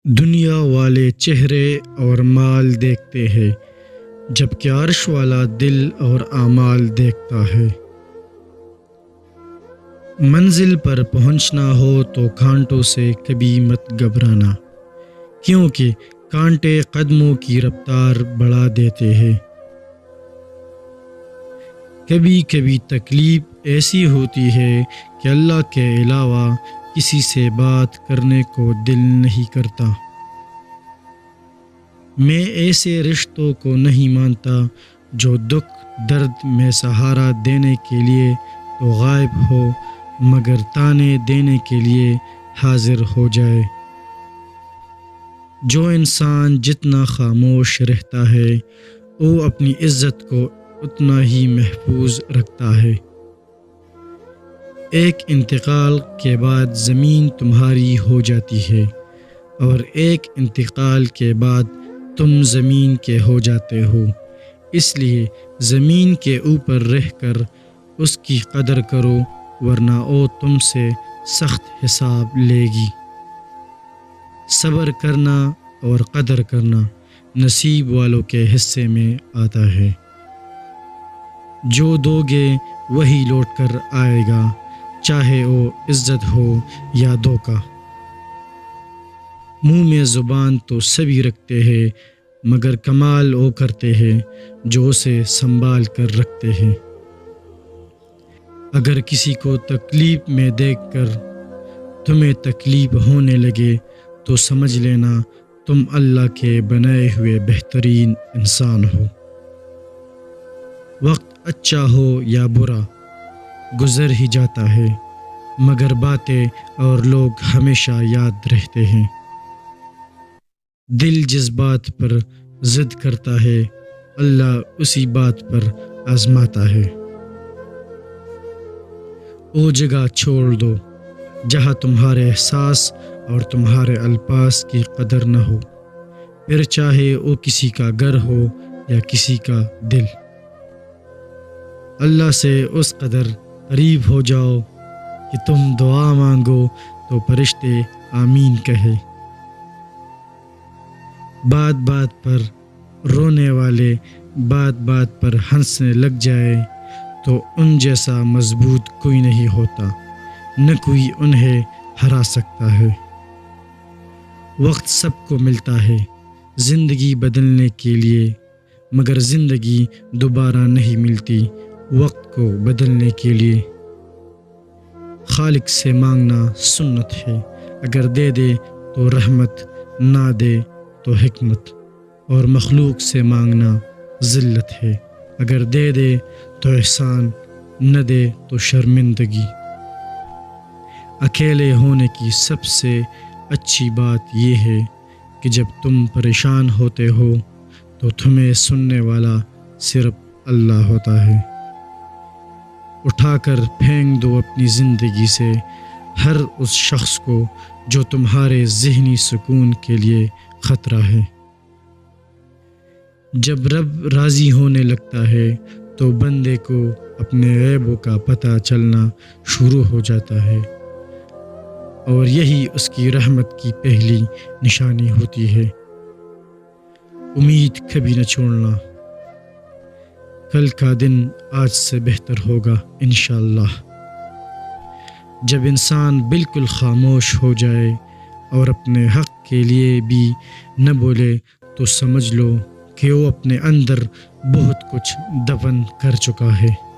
دنیا والے چہرے اور مال دیکھتے ہیں، جبکہ عرش والا دل اور اعمال دیکھتا ہے۔ منزل پر پہنچنا ہو تو کانٹوں سے کبھی مت گھبرانا، کیونکہ کانٹے قدموں کی رفتار بڑھا دیتے ہیں۔ کبھی کبھی تکلیف ایسی ہوتی ہے کہ اللہ کے علاوہ کسی سے بات کرنے کو دل نہیں کرتا۔ میں ایسے رشتوں کو نہیں مانتا جو دکھ درد میں سہارا دینے کے لیے تو غائب ہو مگر تانے دینے کے لیے حاضر ہو جائے۔ جو انسان جتنا خاموش رہتا ہے وہ اپنی عزت کو اتنا ہی محفوظ رکھتا ہے۔ ایک انتقال کے بعد زمین تمہاری ہو جاتی ہے اور ایک انتقال کے بعد تم زمین کے ہو جاتے ہو، اس لیے زمین کے اوپر رہ کر اس کی قدر کرو ورنہ وہ تم سے سخت حساب لے گی۔ صبر کرنا اور قدر کرنا نصیب والوں کے حصے میں آتا ہے۔ جو دو گے وہی لوٹ کر آئے گا، چاہے وہ عزت ہو یا دھوکہ۔ منہ میں زبان تو سبھی رکھتے ہیں مگر کمال وہ کرتے ہیں جو اسے سنبھال کر رکھتے ہیں۔ اگر کسی کو تکلیف میں دیکھ کر تمہیں تکلیف ہونے لگے تو سمجھ لینا تم اللہ کے بنائے ہوئے بہترین انسان ہو۔ وقت اچھا ہو یا برا گزر ہی جاتا ہے مگر باتیں اور لوگ ہمیشہ یاد رہتے ہیں۔ دل جس بات پر ضد کرتا ہے اللہ اسی بات پر آزماتا ہے۔ وہ جگہ چھوڑ دو جہاں تمہارے احساس اور تمہارے الفاظ کی قدر نہ ہو، پھر چاہے وہ کسی کا گھر ہو یا کسی کا دل۔ اللہ سے اس قدر قریب ہو جاؤ کہ تم دعا مانگو تو فرشتے آمین کہے۔ بات بات پر رونے والے بات بات پر ہنسنے لگ جائے تو ان جیسا مضبوط کوئی نہیں ہوتا، نہ کوئی انہیں ہرا سکتا ہے۔ وقت سب کو ملتا ہے زندگی بدلنے کے لیے مگر زندگی دوبارہ نہیں ملتی وقت کو بدلنے کے لیے۔ خالق سے مانگنا سنت ہے، اگر دے دے تو رحمت، نہ دے تو حکمت، اور مخلوق سے مانگنا ذلت ہے، اگر دے دے تو احسان، نہ دے تو شرمندگی۔ اکیلے ہونے کی سب سے اچھی بات یہ ہے کہ جب تم پریشان ہوتے ہو تو تمہیں سننے والا صرف اللہ ہوتا ہے۔ اٹھا کر پھینک دو اپنی زندگی سے ہر اس شخص کو جو تمہارے ذہنی سکون کے لیے خطرہ ہے۔ جب رب راضی ہونے لگتا ہے تو بندے کو اپنے عیبوں کا پتہ چلنا شروع ہو جاتا ہے اور یہی اس کی رحمت کی پہلی نشانی ہوتی ہے۔ امید کبھی نہ چھوڑنا، کل کا دن آج سے بہتر ہوگا انشاءاللہ۔ جب انسان بالکل خاموش ہو جائے اور اپنے حق کے لیے بھی نہ بولے تو سمجھ لو کہ وہ اپنے اندر بہت کچھ دفن کر چکا ہے۔